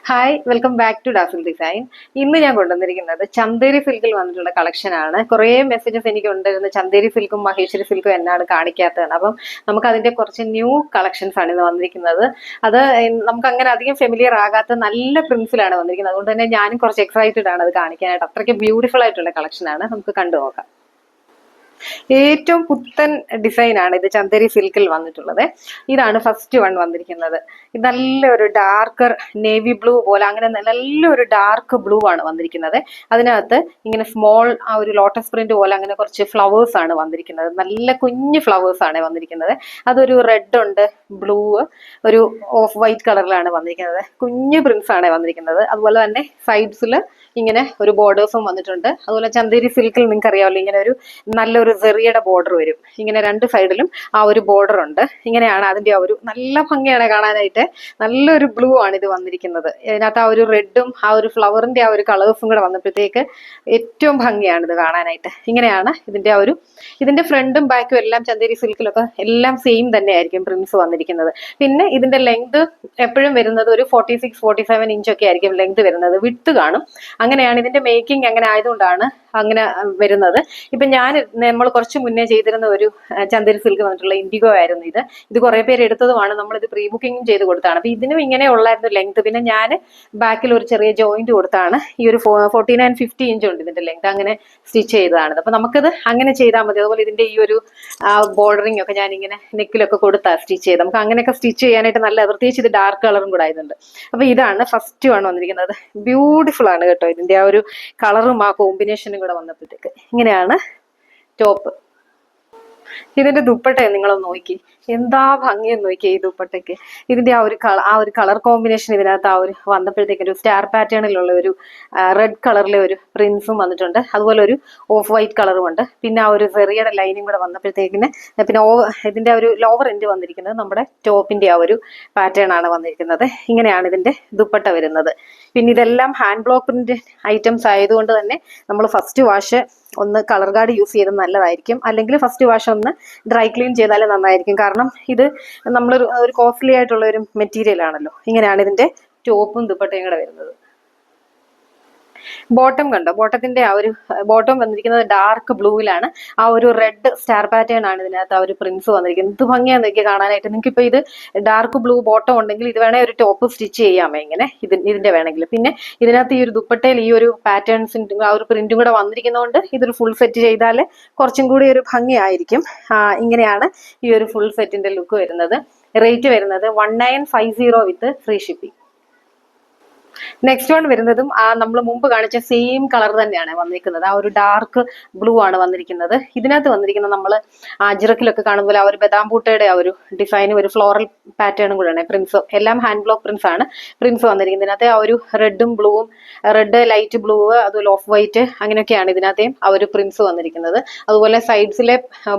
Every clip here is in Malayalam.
Hi, welcome back to dazzle design. ഇന്ന് ഞാൻ കൊണ്ടുവന്നിരിക്കുന്നത് ചന്തേരി സിൽക്കിൽ വന്നിട്ടുള്ള കളക്ഷൻ ആണ്. കുറേ മെസ്സേജസ് എനിക്ക് ഉണ്ടായിരുന്നു, ചന്തേരി സിൽക്കും മഹേശ്വരി സിൽക്കും എന്നാണ് കാണിക്കാത്തതെന്ന്. അപ്പം നമുക്ക് അതിന്റെ കുറച്ച് ന്യൂ കളക്ഷൻസ് ആണ് ഇന്ന് വന്നിരിക്കുന്നത്. അത് നമുക്ക് അങ്ങനെ അധികം ഫെമിലിയർ ആകാത്ത നല്ല പ്രിന്റ്സിലാണ് വന്നിരിക്കുന്നത്. അതുകൊണ്ട് തന്നെ ഞാനും കുറച്ച് എക്സൈറ്റഡ് ആണ് അത് കാണിക്കാനായിട്ട്. അത്രയ്ക്ക് ബ്യൂട്ടിഫുൾ ആയിട്ടുള്ള കളക്ഷൻ ആണ്. നമുക്ക് കണ്ടുനോക്കാം. ഏറ്റവും പുത്തൻ ഡിസൈൻ ആണ് ഇത് ചന്തേരി സിൽക്കിൽ വന്നിട്ടുള്ളത്. ഇതാണ് ഫസ്റ്റ് വൺ വന്നിരിക്കുന്നത്. ഇത് നല്ലൊരു ഡാർക്കർ നേവി ബ്ലൂ പോലെ, അങ്ങനെ നല്ലൊരു ഡാർക്ക് ബ്ലൂ ആണ് വന്നിരിക്കുന്നത്. അതിനകത്ത് ഇങ്ങനെ സ്മോൾ ആ ഒരു ലോട്ടസ് പ്രിന്റ് പോലെ അങ്ങനെ കുറച്ച് ഫ്ലവേഴ്സ് ആണ് വന്നിരിക്കുന്നത്. നല്ല കുഞ്ഞു ഫ്ലവേഴ്സ് ആണ് വന്നിരിക്കുന്നത്. അതൊരു റെഡ് ഉണ്ട്, ബ്ലൂ, ഒരു ഓഫ് വൈറ്റ് കളറിലാണ് വന്നിരിക്കുന്നത്. കുഞ്ഞു പ്രിന്റ്സ് ആണ് വന്നിരിക്കുന്നത്. അതുപോലെ തന്നെ സൈഡ്സിൽ ഇങ്ങനെ ഒരു ബോർഡേഴ്സും വന്നിട്ടുണ്ട്. അതുപോലെ ചന്തേരി സിൽക്കിൽ നിങ്ങൾക്ക് അറിയാമല്ലോ, ഇങ്ങനെ ഒരു നല്ലൊരു സെറിയുടെ ബോർഡർ വരും. ഇങ്ങനെ രണ്ട് സൈഡിലും ആ ഒരു ബോർഡർ ഉണ്ട്. ഇങ്ങനെയാണ് അതിന്റെ ആ ഒരു നല്ല ഭംഗിയാണ് കാണാനായിട്ട്. നല്ലൊരു ബ്ലൂ ആണ് ഇത് വന്നിരിക്കുന്നത്. ഇതിനകത്ത് ആ ഒരു റെഡും ആ ഒരു ഫ്ലവറിന്റെ ആ ഒരു കളേഴ്സും കൂടെ വന്നപ്പോഴത്തേക്ക് ഏറ്റവും ഭംഗിയാണ് ഇത് കാണാനായിട്ട്. ഇങ്ങനെയാണ് ഇതിന്റെ ആ ഒരു, ഇതിന്റെ ഫ്രണ്ടും ബാക്കും എല്ലാം ചന്തേരി സിൽക്കിലൊക്കെ എല്ലാം സെയിം തന്നെ ആയിരിക്കും പ്രിന്റ്സ് വന്നിരിക്കുന്നത്. പിന്നെ ഇതിന്റെ ലെങ്ത് എപ്പോഴും വരുന്നത് ഒരു 46-47 ഇഞ്ചൊക്കെ ആയിരിക്കും ലെങ്ത് വരുന്നത്. വിട്ട് കാണും. അങ്ങനെയാണ് ഇതിന്റെ മേക്കിംഗ്. അങ്ങനെ ആയതുകൊണ്ടാണ് അങ്ങനെ വരുന്നത്. ഇപ്പൊ നമ്മൾ കുറച്ച് മുന്നേ ചെയ്തിരുന്ന ഒരു ചന്തേരി സിൽക്ക് വന്നിട്ടുള്ള ഇൻഡിഗോ ആയിരുന്നു ഇത്. ഇത് കുറെ പേര് എടുത്തതുമാണ്. നമ്മൾ ഇത് പ്രീ ബുക്കിംഗും ചെയ്ത് കൊടുത്താണ്. അപ്പൊ ഇതിനും ഇങ്ങനെ ഉള്ളായിരുന്നു ലെങ്ത്. പിന്നെ ഞാൻ ബാക്കിൽ ഒരു ചെറിയ ജോയിന്റ് കൊടുത്താണ്. ഈ ഒരു 49-50 ഇഞ്ച് ഉണ്ട് ഇതിന്റെ ലെങ്ത്. അങ്ങനെ സ്റ്റിച്ച് ചെയ്തതാണ്. അപ്പൊ നമുക്കത് അങ്ങനെ ചെയ്താൽ മതി. അതുപോലെ ഇതിന്റെ ഈ ഒരു ബോർഡറിംഗ് ഒക്കെ ഞാൻ ഇങ്ങനെ നെക്കിലൊക്കെ കൊടുത്താ സ്റ്റിച്ച് ചെയ്ത്. നമുക്ക് അങ്ങനെയൊക്കെ സ്റ്റിച്ച് ചെയ്യാനായിട്ട് നല്ല, പ്രത്യേകിച്ച് ഇത് ഡാർക്ക് കളറും കൂടെ ആയതുണ്ട്. അപ്പൊ ഇതാണ് ഫസ്റ്റ് വൺ വന്നിരിക്കുന്നത്. ബ്യൂട്ടിഫുൾ ആണ് കേട്ടോ. ഇതിന്റെ ആ ഒരു കളറും ആ കോമ്പിനേഷനും കൂടെ വന്നപ്പോഴത്തേക്ക്. ഇങ്ങനെയാണ് ടോപ്പ്. ഇതിന്റെ ദുപ്പട്ട നിങ്ങളൊന്ന് നോക്കി, എന്താ ഭംഗിയെന്ന് നോക്കി ഈ ദുപ്പട്ടയ്ക്ക്. ഇതിന്റെ ആ ഒരു കളർ കോമ്പിനേഷൻ ഇതിനകത്ത് ആ ഒരു വന്നപ്പോഴത്തേക്ക് ഒരു സ്റ്റാർ പാറ്റേണിലുള്ള ഒരു റെഡ് കളറിലെ ഒരു പ്രിന്റ്സും വന്നിട്ടുണ്ട്. അതുപോലെ ഒരു ഓഫ് വൈറ്റ് കളറും ഉണ്ട്. പിന്നെ ആ ഒരു സെറിയുടെ ലൈനും കൂടെ വന്നപ്പോഴത്തേക്കിന് പിന്നെ ഇതിന്റെ ഒരു ലോവർ എൻഡ് വന്നിരിക്കുന്നത് നമ്മുടെ ടോപ്പിന്റെ ആ ഒരു പാറ്റേൺ ആണ് വന്നിരിക്കുന്നത്. ഇങ്ങനെയാണ് ഇതിന്റെ ദുപ്പട്ട വരുന്നത്. പിന്നെ ഇതെല്ലാം ഹാൻഡ് ബ്ലോക്ക് പ്രിന്റ് ഐറ്റംസ് ആയതുകൊണ്ട് തന്നെ നമ്മൾ ഫസ്റ്റ് വാഷ് ഒന്ന് കളർ ഗാർഡ് യൂസ് ചെയ്തത് നല്ലതായിരിക്കും. അല്ലെങ്കിൽ ഫസ്റ്റ് വാഷ് ഒന്ന് ഡ്രൈ ക്ലീൻ ചെയ്താലും നന്നായിരിക്കും. കാരണം ഇത് നമ്മൾ ഒരു കോസ്റ്റ്ലി ആയിട്ടുള്ള ഒരു മെറ്റീരിയൽ ആണല്ലോ. ഇങ്ങനെയാണ് ഇതിന്റെ ടോപ്പും ദുപ്പട്ടയും കൂടെ വരുന്നത്. ബോട്ടം കണ്ടോ? ബോട്ടത്തിന്റെ ആ ഒരു ബോട്ടം വന്നിരിക്കുന്നത് ഡാർക്ക് ബ്ലൂവിലാണ്. ആ ഒരു റെഡ് സ്റ്റാർ പാറ്റേൺ ആണ് ഇതിനകത്ത് ആ ഒരു പ്രിന്റ്സ് വന്നിരിക്കുന്നത്. ഇത് ഭംഗിയാന്ന് നോക്കി കാണാനായിട്ട്. നിങ്ങൾക്ക് ഇപ്പൊ ഇത് ഡാർക്ക് ബ്ലൂ ബോട്ടം ഉണ്ടെങ്കിൽ ഇത് വേണേ ഒരു ടോപ്പ് സ്റ്റിച്ച് ചെയ്യാമേ ഇങ്ങനെ ഇതിന്റെ വേണമെങ്കിൽ. പിന്നെ ഇതിനകത്ത് ഈ ഒരു ദുപ്പട്ടയിൽ ഈ ഒരു പാറ്റേൺസിന്റെ ആ ഒരു പ്രിന്റും കൂടെ വന്നിരിക്കുന്നതുകൊണ്ട് ഇതൊരു ഫുൾ സെറ്റ് ചെയ്താൽ കുറച്ചും കൂടി ഒരു ഭംഗിയായിരിക്കും. ഇങ്ങനെയാണ് ഈ ഒരു ഫുൾ സെറ്റിന്റെ ലുക്ക് വരുന്നത്. റേറ്റ് വരുന്നത് 1950 with free shipping. Next one വരുന്നതും നമ്മൾ മുമ്പ് കാണിച്ച സെയിം കളർ തന്നെയാണ് വന്നിരിക്കുന്നത്. ആ ഒരു ഡാർക്ക് ബ്ലൂ ആണ് വന്നിരിക്കുന്നത്. ഇതിനകത്ത് വന്നിരിക്കുന്നത് നമ്മൾ അജിറക്കിലൊക്കെ കാണുമ്പോൾ ആ ഒരു ബദാം പൂട്ടയുടെ ആ ഒരു ഡിസൈനും ഒരു ഫ്ലോറൽ പാറ്റേണും കൂടെയാണ്. പ്രിന്റ്സ് എല്ലാം ഹാൻഡ് ബ്ലോക്ക് പ്രിന്റ്സ് ആണ് പ്രിന്റ്സ് വന്നിരിക്കുന്നത്. ഇതിനകത്ത് ആ ഒരു റെഡും ബ്ലൂവും, റെഡ് ലൈറ്റ് ബ്ലൂ, അതുപോലെ ഓഫ് വൈറ്റ്, അങ്ങനെയൊക്കെയാണ് ഇതിനകത്തെയും ആ ഒരു പ്രിന്റ്സ് വന്നിരിക്കുന്നത്. അതുപോലെ സൈഡ്സിലെ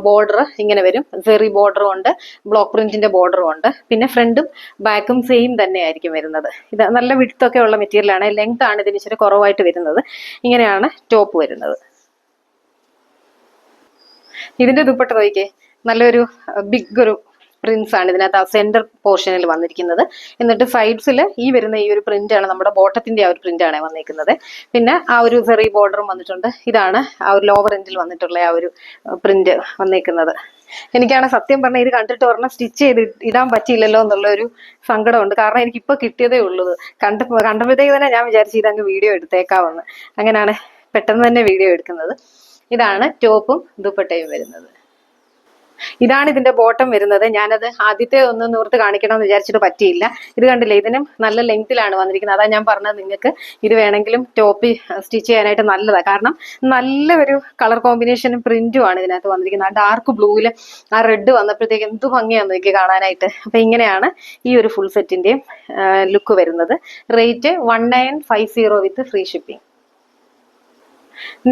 ബോർഡർ ഇങ്ങനെ വരും. സെറി ബോർഡറും ഉണ്ട്, ബ്ലോക്ക് പ്രിന്റിന്റെ ബോർഡറും ഉണ്ട്. പിന്നെ ഫ്രണ്ടും ബാക്കും സെയിം തന്നെ ആയിരിക്കും വരുന്നത്. ഇത് നല്ല വിഡ്ത്ത് ഉള്ള മെറ്റീരിയൽ ആണ്. ലെങ്ത് ആണ് ഇതിന് ഇച്ചിരി കുറവായിട്ട് വരുന്നത്. ഇങ്ങനെയാണ് ടോപ്പ് വരുന്നത്. ഇതിന്റെ ദുപ്പട്ട നോക്കിക്കേ, നല്ലൊരു ബിഗ് ഒരു പ്രിന്റ്സ് ആണ് ഇതിനകത്ത് ആ സെന്റർ പോർഷനിൽ വന്നിരിക്കുന്നത്. എന്നിട്ട് സൈഡ്സിൽ ഈ വരുന്ന ഈ ഒരു പ്രിന്റ് ആണ് നമ്മുടെ ബോട്ടത്തിന്റെ ആ ഒരു പ്രിന്റ് ആണ് വന്നിരിക്കുന്നത്. പിന്നെ ആ ഒരു സെറി ബോർഡറും വന്നിട്ടുണ്ട്. ഇതാണ് ആ ഒരു ലോവർ എൻഡിൽ വന്നിട്ടുള്ള ആ ഒരു പ്രിന്റ് വന്നിരിക്കുന്നത്. എനിക്കാണ് സത്യം പറഞ്ഞാൽ ഇത് കണ്ടിട്ട് ഒരെണ്ണം സ്റ്റിച്ച് ചെയ്ത് ഇടാൻ പറ്റിയില്ലല്ലോ എന്നുള്ള ഒരു സങ്കടമുണ്ട്. കാരണം എനിക്ക് ഇപ്പൊ കിട്ടിയതേ ഉള്ളത്. കണ്ടപ്പോഴത്തേക്ക് തന്നെ ഞാൻ വിചാരിച്ചു ഇതങ്ങ് വീഡിയോ എടുത്തേക്കാമെന്ന്. അങ്ങനെയാണ് പെട്ടെന്ന് തന്നെ വീഡിയോ എടുക്കുന്നത്. ഇതാണ് ടോപ്പും ദുപ്പട്ടയും വരുന്നത്. ഇതാണ് ഇതിന്റെ ബോട്ടം വരുന്നത്. ഞാനത് ആദ്യത്തെ ഒന്ന് നൂർത്ത് കാണിക്കണമെന്ന് വിചാരിച്ചിട്ട് പറ്റിയില്ല. ഇത് കണ്ടില്ലേ, ഇതിനും നല്ല ലെങ്തിലാണ് വന്നിരിക്കുന്നത്. അതാ ഞാൻ പറഞ്ഞത് നിങ്ങൾക്ക് ഇത് വേണമെങ്കിലും ടോപ്പ് സ്റ്റിച്ച് ചെയ്യാനായിട്ട് നല്ലതാണ്. കാരണം നല്ലൊരു കളർ കോമ്പിനേഷനും പ്രിന്റും ആണ് ഇതിനകത്ത് വന്നിരിക്കുന്നത്. ആ ഡാർക്ക് ബ്ലൂവിൽ ആ റെഡ് വന്നപ്പോഴത്തേക്ക് എന്ത് ഭംഗിയാന്ന് നോക്കി കാണാനായിട്ട്. അപ്പൊ ഇങ്ങനെയാണ് ഈ ഒരു ഫുൾ സെറ്റിന്റെയും ലുക്ക് വരുന്നത്. Rate 1950 with free shipping.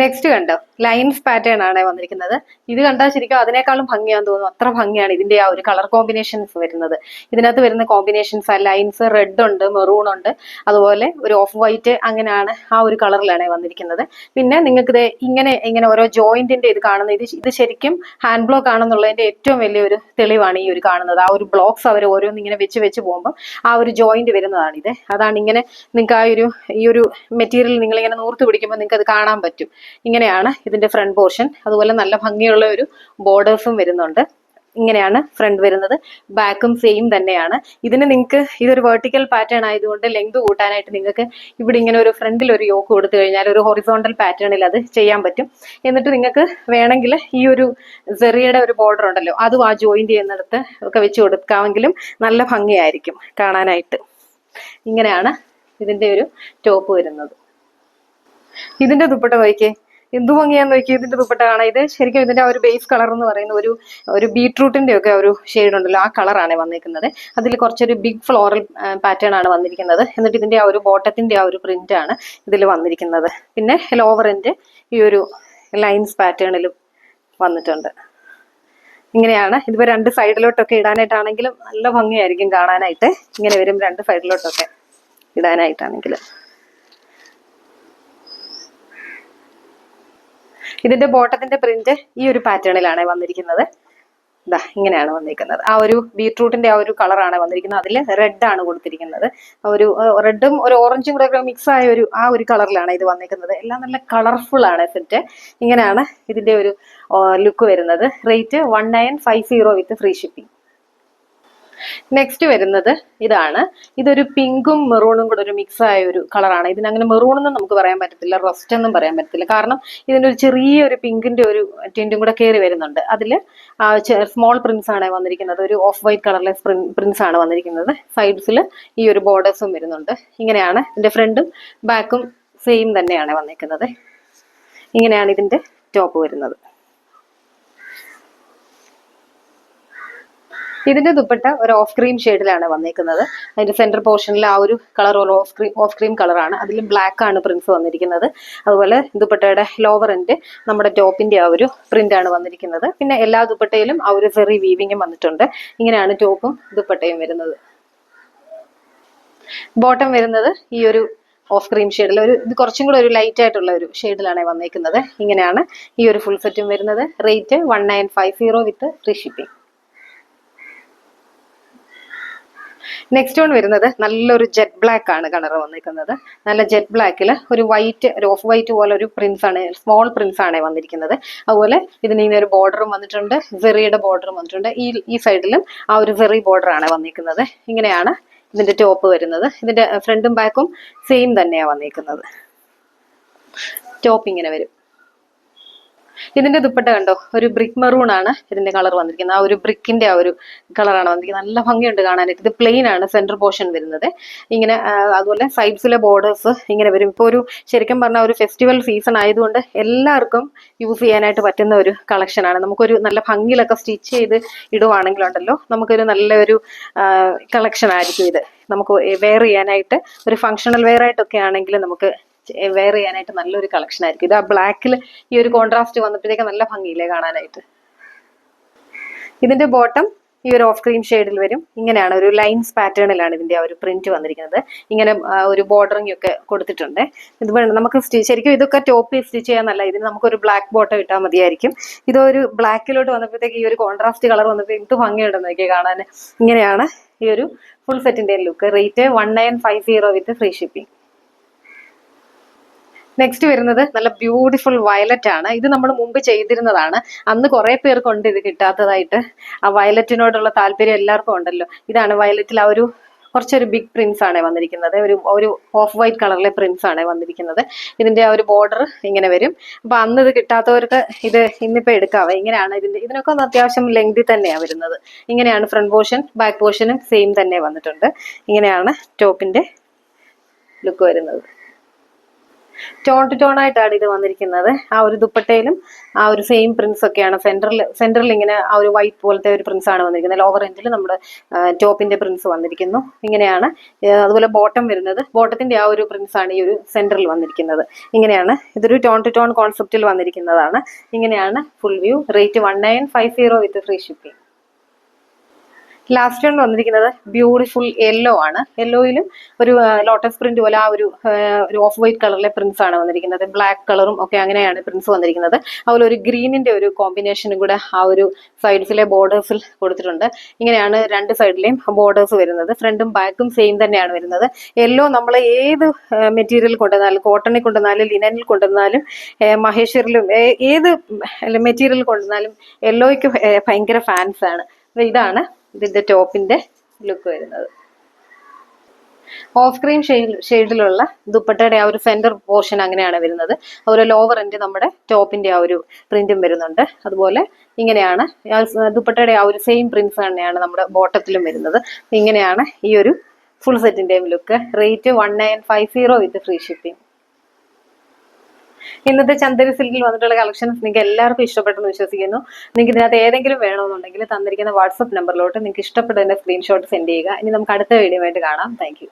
Next കണ്ടോ, ലൈൻസ് പാറ്റേൺ ആണ് വന്നിരിക്കുന്നത്. ഇത് കണ്ടാൽ ശരിക്കും അതിനേക്കാളും ഭംഗിയാന്ന് തോന്നുന്നു, അത്ര ഭംഗിയാണ് ഇതിന്റെ ആ ഒരു കളർ കോമ്പിനേഷൻസ് വരുന്നത്. ഇതിനകത്ത് വരുന്ന കോമ്പിനേഷൻസ് ആ ലൈൻസ് റെഡ് ഉണ്ട്, മെറൂൺ ഉണ്ട്, അതുപോലെ ഒരു ഓഫ് വൈറ്റ്, അങ്ങനെയാണ് ആ ഒരു കളറിലാണ് വന്നിരിക്കുന്നത്. പിന്നെ നിങ്ങൾക്ക് ഇത് ഇങ്ങനെ ഇങ്ങനെ ഓരോ ജോയിന്റിന്റെ ഇത് കാണുന്നത്, ഇത് ശരിക്കും ഹാൻഡ് ബ്ലോക്ക് ആണെന്നുള്ളതിന്റെ ഏറ്റവും വലിയൊരു തെളിവാണ് ഈ ഒരു കാണുന്നത്. ആ ഒരു ബ്ലോക്സ് അവർ ഓരോന്ന് ഇങ്ങനെ വെച്ച് വെച്ച് പോകുമ്പോൾ ആ ഒരു ജോയിന്റ് വരുന്നതാണ് ഇത്. അതാണ് ഇങ്ങനെ നിങ്ങൾക്ക് ഈ ഒരു മെറ്റീരിയൽ നിങ്ങൾ ഇങ്ങനെ നൂർത്ത് പിടിക്കുമ്പോൾ നിങ്ങൾക്ക് അത് കാണാൻ പറ്റും. ഇങ്ങനെയാണ് ഇതിന്റെ ഫ്രണ്ട് പോർഷൻ. അതുപോലെ നല്ല ഭംഗിയുള്ള ഒരു ബോർഡേഴ്സും വരുന്നുണ്ട്. ഇങ്ങനെയാണ് ഫ്രണ്ട് വരുന്നത്. ബാക്കും സെയിം തന്നെയാണ്. ഇതിന് നിങ്ങൾക്ക് ഇതൊരു വെർട്ടിക്കൽ പാറ്റേൺ ആയതുകൊണ്ട് ലെങ്ത് കൂട്ടാനായിട്ട് നിങ്ങൾക്ക് ഇവിടെ ഇങ്ങനെ ഒരു ഫ്രണ്ടിൽ ഒരു യോക്ക് കൊടുത്തു കഴിഞ്ഞാൽ ഒരു ഹൊറിസോണ്ടൽ പാറ്റേണിൽ അത് ചെയ്യാൻ പറ്റും. എന്നിട്ട് നിങ്ങൾക്ക് വേണമെങ്കിൽ ഈ ഒരു സെറിയുടെ ഒരു ബോർഡർ ഉണ്ടല്ലോ, അതും ആ ജോയിന്റ് ചെയ്യുന്നിടത്ത് ഒക്കെ വെച്ച് കൊടുക്കാമെങ്കിലും നല്ല ഭംഗിയായിരിക്കും കാണാനായിട്ട്. ഇങ്ങനെയാണ് ഇതിന്റെ ഒരു ടോപ്പ് വരുന്നത്. ഇതിന്റെ ദുപ്പട്ട നോക്കിയേ, എന്തു ഭംഗിയാന്ന് നോക്കിയേ ഇതിന്റെ ദുപ്പട്ട കാണാം. ഇത് ശരിക്കും ഇതിന്റെ ആ ഒരു ബേസ് കളർ എന്ന് പറയുന്ന ഒരു ബീട്രൂട്ടിന്റെ ഒക്കെ ഒരു ഷെയ്ഡ് ഉണ്ടല്ലോ, ആ കളറാണ് വന്നിരിക്കുന്നത്. അതിൽ കുറച്ചൊരു ബിഗ് ഫ്ലോറൽ പാറ്റേൺ ആണ് വന്നിരിക്കുന്നത്. എന്നിട്ട് ഇതിന്റെ ആ ഒരു ബോട്ടത്തിന്റെ ആ ഒരു പ്രിന്റ് ആണ് ഇതിൽ വന്നിരിക്കുന്നത്. പിന്നെ ലോവറിന്റെ ഈ ഒരു ലൈൻസ് പാറ്റേണിലും വന്നിട്ടുണ്ട്. ഇങ്ങനെയാണ്. ഇതിപ്പോ രണ്ട് സൈഡിലോട്ടൊക്കെ ഇടാനായിട്ടാണെങ്കിലും നല്ല ഭംഗിയായിരിക്കും കാണാനായിട്ട്. ഇങ്ങനെ വരും രണ്ട് സൈഡിലോട്ടൊക്കെ ഇടാനായിട്ടാണെങ്കിൽ. ഇതിന്റെ ബോട്ടത്തിന്റെ പ്രിന്റ് ഈ ഒരു പാറ്റേണിലാണ് വന്നിരിക്കുന്നത്. ഇതാ ഇങ്ങനെയാണ് വന്നിരിക്കുന്നത്. ആ ഒരു ബീട്രൂട്ടിന്റെ ആ ഒരു കളറാണ് വന്നിരിക്കുന്നത്. അതിൽ റെഡ് ആണ് കൊടുത്തിരിക്കുന്നത്. ഒരു റെഡും ഒരു ഓറഞ്ചും കൂടെ മിക്സ് ആയ ആ ഒരു കളറിലാണ് ഇത് വന്നിരിക്കുന്നത്. എല്ലാം നല്ല കളർഫുൾ ആണ് സെറ്റ്. ഇങ്ങനെയാണ് ഇതിന്റെ ഒരു ലുക്ക് വരുന്നത്. Rate 1950 with free shipping. Next വരുന്നത് ഇതാണ്. ഇതൊരു പിങ്കും മെറൂണും കൂടെ ഒരു മിക്സ് ആയ ഒരു കളറാണ്. ഇതിനങ്ങനെ മെറൂൺ എന്നും നമുക്ക് പറയാൻ പറ്റത്തില്ല, റസ്റ്റ് എന്നും പറയാൻ പറ്റത്തില്ല. കാരണം ഇതിന്റെ ഒരു ചെറിയൊരു പിങ്കിന്റെ ഒരു ടിന്റും കൂടെ കയറി വരുന്നുണ്ട്. അതില് സ്മോൾ പ്രിന്റ്സ് ആണ് വന്നിരിക്കുന്നത്. ഒരു ഓഫ് വൈറ്റ് കളറിലെ പ്രിന്റ്സ് ആണ് വന്നിരിക്കുന്നത്. സൈഡ്സിൽ ഈ ഒരു ബോർഡേഴ്സും വരുന്നുണ്ട്. ഇങ്ങനെയാണ് ഇതിന്റെ ഫ്രണ്ടും ബാക്കും സെയിം തന്നെയാണ് വന്നിരിക്കുന്നത്. ഇങ്ങനെയാണ് ഇതിന്റെ ടോപ്പ് വരുന്നത്. ഇതിന്റെ ദുപ്പട്ട ഒരു ഓഫ് ക്രീം ഷെയ്ഡിലാണ് വന്നിരിക്കുന്നത്. അതിന്റെ സെന്റർ പോർഷനിൽ ആ ഒരു കളർ ഒരു ഓഫ് ക്രീം കളറാണ്. അതിൽ ബ്ലാക്ക് ആണ് പ്രിന്റ്സ് വന്നിരിക്കുന്നത്. അതുപോലെ ദുപ്പട്ടയുടെ ലോവർ എൻഡ് നമ്മുടെ ടോപ്പിന്റെ ആ ഒരു പ്രിന്റ് ആണ് വന്നിരിക്കുന്നത്. പിന്നെ എല്ലാ ദുപ്പട്ടയിലും ആ ഒരു സെറി വീവിങ്ങും വന്നിട്ടുണ്ട്. ഇങ്ങനെയാണ് ടോപ്പും ദുപ്പട്ടയും വരുന്നത്. ബോട്ടം വരുന്നത് ഈ ഒരു ഓഫ് ക്രീം ഷെയ്ഡിൽ ഇത് കുറച്ചും കൂടെ ഒരു ലൈറ്റ് ആയിട്ടുള്ള ഒരു ഷെയ്ഡിലാണ് വന്നിരിക്കുന്നത്. ഇങ്ങനെയാണ് ഈ ഒരു ഫുൾ സെറ്റും വരുന്നത്. Rate 1950 with free shipping. Next one വരുന്നത് നല്ലൊരു ജെറ്റ് ബ്ലാക്ക് ആണ് കളർ വന്നിരിക്കുന്നത്. നല്ല ജെറ്റ് ബ്ലാക്കിൽ ഒരു വൈറ്റ്, ഒരു ഓഫ് വൈറ്റ് പോലെ ഒരു പ്രിന്റ്സ് ആണ്, സ്മോൾ പ്രിന്റ്സ് ആണ് വന്നിരിക്കുന്നത്. അതുപോലെ ഇതിന് ഇങ്ങനെ ഒരു ബോർഡറും വന്നിട്ടുണ്ട്, സെറിയുടെ ബോർഡറും വന്നിട്ടുണ്ട്. ഈ സൈഡിലും ആ ഒരു സെറി ബോർഡർ ആണ് വന്നിരിക്കുന്നത്. ഇങ്ങനെയാണ് ഇതിന്റെ ടോപ്പ് വരുന്നത്. ഇതിന്റെ ഫ്രണ്ടും ബാക്കും സെയിം തന്നെയാണ് വന്നിരിക്കുന്നത്. ടോപ്പ് ഇങ്ങനെ വരും. ഇതിന്റെ ദുപ്പട്ട കണ്ടോ, ഒരു ബ്രിക്ക് മെറൂൺ ആണ് ഇതിന്റെ കളർ വന്നിരിക്കുന്നത്. ആ ഒരു ബ്രിക്കിന്റെ ആ ഒരു കളറാണ് വന്നിരിക്കുന്നത്. നല്ല ഭംഗിയുണ്ട് കാണാനായിട്ട്. ഇത് പ്ലെയിൻ ആണ് സെന്റർ പോർഷൻ വരുന്നത്. ഇങ്ങനെ അതുപോലെ സൈഡ്സിലെ ബോർഡേഴ്സ് ഇങ്ങനെ വരും. ഇപ്പോൾ ഒരു ശരിക്കും പറഞ്ഞാൽ ഒരു ഫെസ്റ്റിവൽ സീസൺ ആയതുകൊണ്ട് എല്ലാവർക്കും യൂസ് ചെയ്യാനായിട്ട് പറ്റുന്ന ഒരു കളക്ഷൻ ആണ്. നമുക്കൊരു നല്ല ഭംഗിയിലൊക്കെ സ്റ്റിച്ച് ചെയ്ത് ഇടുവാണെങ്കിലുണ്ടല്ലോ നമുക്കൊരു നല്ലൊരു കളക്ഷൻ ആയിരിക്കും ഇത്. നമുക്ക് വെയർ ചെയ്യാനായിട്ട് ഒരു ഫങ്ഷണൽ വെയർ ആയിട്ടൊക്കെ ആണെങ്കിൽ നമുക്ക് വെയർ ചെയ്യാനായിട്ട് നല്ലൊരു കളക്ഷൻ ആയിരിക്കും. ഇത് ആ ബ്ലാക്കിൽ ഈ ഒരു കോൺട്രാസ്റ്റ് വന്നപ്പോഴത്തേക്ക് നല്ല ഭംഗിയില്ലേ കാണാനായിട്ട്. ഇതിന്റെ ബോട്ടം ഈ ഒരു ഓഫ് ക്രീം ഷെയ്ഡിൽ വരും. ഇങ്ങനെയാണ് ഒരു ലൈൻസ് പാറ്റേണിലാണ് ഇതിന്റെ ആ ഒരു പ്രിന്റ് വന്നിരിക്കുന്നത്. ഇങ്ങനെ ഒരു ബോർഡറിങ് ഒക്കെ കൊടുത്തിട്ടുണ്ട്. ഇത് നമുക്ക് ശരിക്കും ഇതൊക്കെ ടോപ്പ് സ്റ്റിച്ച് ചെയ്യാന്നല്ല, ഇതിന് നമുക്കൊരു ബ്ലാക്ക് ബോട്ടം ഇട്ടാൽ മതിയായിരിക്കും. ഇതൊരു ബ്ലാക്കിലോട്ട് വന്നപ്പോഴത്തേക്ക് ഈ ഒരു കോൺട്രാസ്റ്റ് കളർ വന്നപ്പോൾ എന്ത് ഭംഗിയുണ്ടെന്ന് നോക്കിയാൽ കാണാൻ. ഇങ്ങനെയാണ് ഈ ഒരു ഫുൾ സെറ്റിന്റെ look. Rate 1950 with free shipping. Next വരുന്നത് നല്ല ബ്യൂട്ടിഫുൾ വയലറ്റ് ആണ്. ഇത് നമ്മൾ മുമ്പ് ചെയ്തിരുന്നതാണ്. അന്ന് കുറെ പേർക്കുണ്ട് ഇത് കിട്ടാത്തതായിട്ട്. ആ വയലറ്റിനോടുള്ള താല്പര്യം എല്ലാവർക്കും ഉണ്ടല്ലോ. ഇതാണ് വയലറ്റിൽ ആ ഒരു കുറച്ചൊരു ബിഗ് പ്രിന്റ്സ് ആണ് വന്നിരിക്കുന്നത്. ഒരു ഓഫ് വൈറ്റ് കളറിലെ പ്രിന്റ്സ് ആണ് വന്നിരിക്കുന്നത്. ഇതിന്റെ ആ ഒരു ബോർഡർ ഇങ്ങനെ വരും. അപ്പൊ അന്ന് ഇത് കിട്ടാത്തവർക്ക് ഇത് ഇന്നിപ്പോ എടുക്കാവേ. ഇങ്ങനെയാണ് ഇതിനൊക്കെ ഒന്ന് അത്യാവശ്യം ലെങ്തി തന്നെയാണ് വരുന്നത്. ഇങ്ങനെയാണ് ഫ്രണ്ട് പോർഷൻ, ബാക്ക് പോർഷനും സെയിം തന്നെ വന്നിട്ടുണ്ട്. ഇങ്ങനെയാണ് ടോപ്പിന്റെ ലുക്ക് വരുന്നത്. ടോൺ ടു ടോൺ ആയിട്ടാണ് ഇത് വന്നിരിക്കുന്നത്. ആ ഒരു ദുപ്പട്ടയിലും ആ ഒരു സെയിം പ്രിന്റ്സ് ഒക്കെയാണ്. സെന്ററിൽ ഇങ്ങനെ ആ ഒരു വൈറ്റ് പോലത്തെ ഒരു പ്രിന്റ്സ് ആണ് വന്നിരിക്കുന്നത്. ലോവർ എൻഡിൽ നമ്മുടെ ടോപ്പിന്റെ പ്രിന്റ്സ് വന്നിരിക്കുന്നു. ഇങ്ങനെയാണ്. അതുപോലെ ബോട്ടം വരുന്നത്, ബോട്ടത്തിന്റെ ആ ഒരു പ്രിന്റ്സ് ആണ് ഈ ഒരു സെന്ററിൽ വന്നിരിക്കുന്നത്. ഇങ്ങനെയാണ്. ഇതൊരു ടോൺ ടു ടോൺ കോൺസെപ്റ്റിൽ വന്നിരിക്കുന്നതാണ്. ഇങ്ങനെയാണ് full view. Rate 1950 with free shipping. Last one വന്നിരിക്കുന്നത് ബ്യൂട്ടിഫുൾ യെല്ലോ ആണ്. യെല്ലോയിലും ഒരു ലോട്ടസ് പ്രിന്റ് പോലെ ആ ഒരു ഓഫ് വൈറ്റ് കളറിലെ പ്രിന്റ്സ് ആണ് വന്നിരിക്കുന്നത്. ബ്ലാക്ക് കളറും ഒക്കെ അങ്ങനെയാണ് പ്രിന്റ്സ് വന്നിരിക്കുന്നത്. അതുപോലെ ഒരു ഗ്രീനിന്റെ ഒരു കോമ്പിനേഷനും കൂടെ ആ ഒരു സൈഡ്സിലെ ബോർഡേഴ്സിൽ കൊടുത്തിട്ടുണ്ട്. ഇങ്ങനെയാണ് രണ്ട് സൈഡിലെയും ബോർഡേഴ്സ് വരുന്നത്. ഫ്രണ്ടും ബാക്കും സെയിം തന്നെയാണ് വരുന്നത്. യെല്ലോ നമ്മൾ ഏത് മെറ്റീരിയൽ കൊണ്ടുവന്നാലും, കോട്ടണിൽ കൊണ്ടുവന്നാലും, ലിനനിൽ കൊണ്ടുവന്നാലും, മഹേശ്വരിലും ഏത് മെറ്റീരിയൽ കൊണ്ടുവന്നാലും യെല്ലോയ്ക്ക് ഭയങ്കര ഫാൻസ് ആണ്. ഇതാണ് ഇതിന്റെ ടോപ്പിന്റെ ലുക്ക് വരുന്നത്. ഓഫ് ക്രീം ഷെയ്ഡിലുള്ള ദുപ്പട്ടയുടെ ആ ഒരു സെന്റർ പോർഷൻ അങ്ങനെയാണ് വരുന്നത്. അതുപോലെ ലോവർ എൻഡ് നമ്മുടെ ടോപ്പിന്റെ ആ ഒരു പ്രിന്റും വരുന്നുണ്ട്. അതുപോലെ ഇങ്ങനെയാണ് ദുപ്പട്ടയുടെ ആ ഒരു സെയിം പ്രിന്റ്സ് തന്നെയാണ് നമ്മുടെ ബോട്ടത്തിലും വരുന്നത്. ഇങ്ങനെയാണ് ഈ ഒരു ഫുൾ സെറ്റിന്റെയും look. Rate 1950 with free shipping. ഇന്നത്തെ ചന്ദേരി സിൽക്കിൽ വന്നിട്ടുള്ള കളക്ഷൻസ് നിങ്ങൾക്ക് എല്ലാവർക്കും ഇഷ്ടപ്പെട്ടെന്ന് വിശ്വസിക്കുന്നു. നിങ്ങൾക്ക് ഇതിനകത്ത് ഏതെങ്കിലും വേണമെന്നുണ്ടെങ്കിൽ തന്നിരിക്കുന്ന വാട്സ്ആപ്പ് നമ്പറിലോട്ട് നിങ്ങൾക്ക് ഇഷ്ടപ്പെട്ടതിന്റെ സ്ക്രീൻഷോട്ട് സെൻഡ് ചെയ്യുക. ഇനി നമുക്ക് അടുത്ത വീഡിയോ ആയിട്ട് കാണാം. താങ്ക്